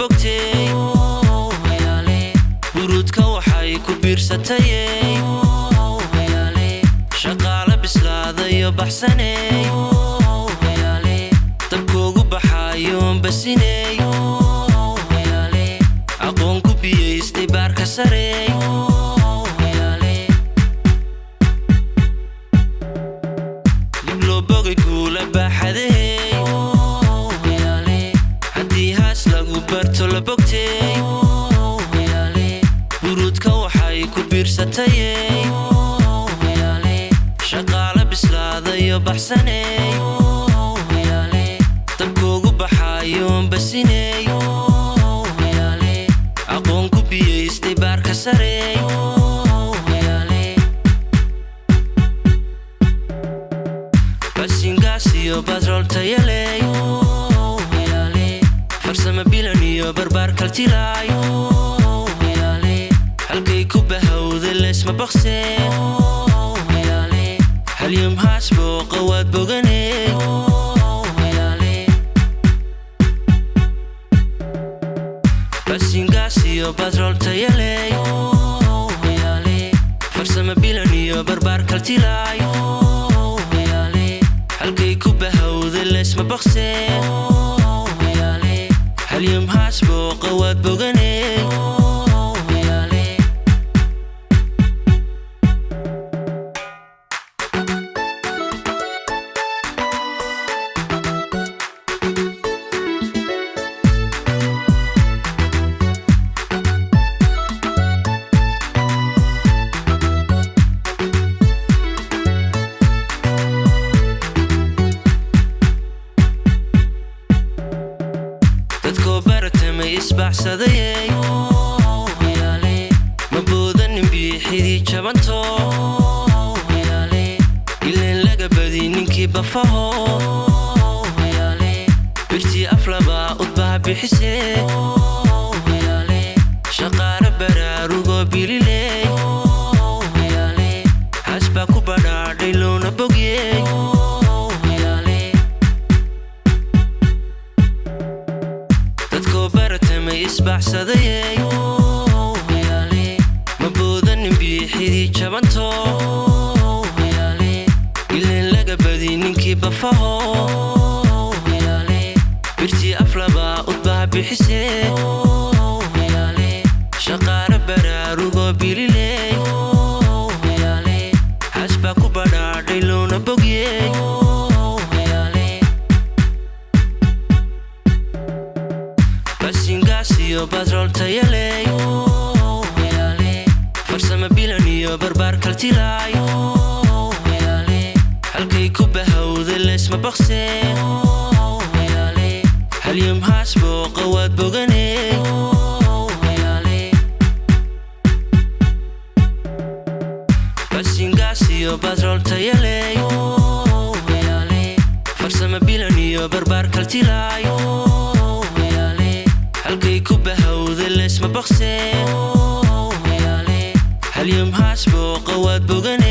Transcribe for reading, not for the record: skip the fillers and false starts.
bogtay burudka waxay ku biirsatay shaqaale bislaada iyo baxsanay dabkoogu baxayo basinay aqoon ku biyeystay baarka sarey liblo bogay guula baaxaday haddii haas lagu barto la bogtay burudka waxay ku biirsatay shaqaale bislaada iyo baxsanay dabkoogu baxayo basinay aqoon ku biyeystay baarka sarey basingaas iyo batrool tayaley farsama bilan iyo barbaar kaltilay halkay ku bahawda leesma baqseen halyum haas booqa waad boganay basingaas iyo batrool tayaley farsama bilan iyo barbaar kaltilay halkay ku bahawda leesma baqseen halyum haas booqa waad boganay isbaxsaday maboodanin biixidii jabanto ileen laga badi ninkii bafaho birtii aflabaa udbaha bixisee shaqaale baraarugoo bililey hasbaa ku badhaadhay loona bogyey isbaxsaday maboodanin biixidii jabanto ileen laga badi ninkii bafaho birtii aflabaa udbaha bixisee shaqaale baraarugoo bililey hasbaa ku badhaadhay loona bogyey basingaas iyo batrool tayaley farsama bilan iyo barbaar kaltilay halkay ku bahawda leesma baqseen halyum haas booqa waad boganay basingaas iyo batrool tayaley farsama bilan iyo barbaar kaltilay halkay ku bahawda leesma baqseen halyum haas booqa waad boganay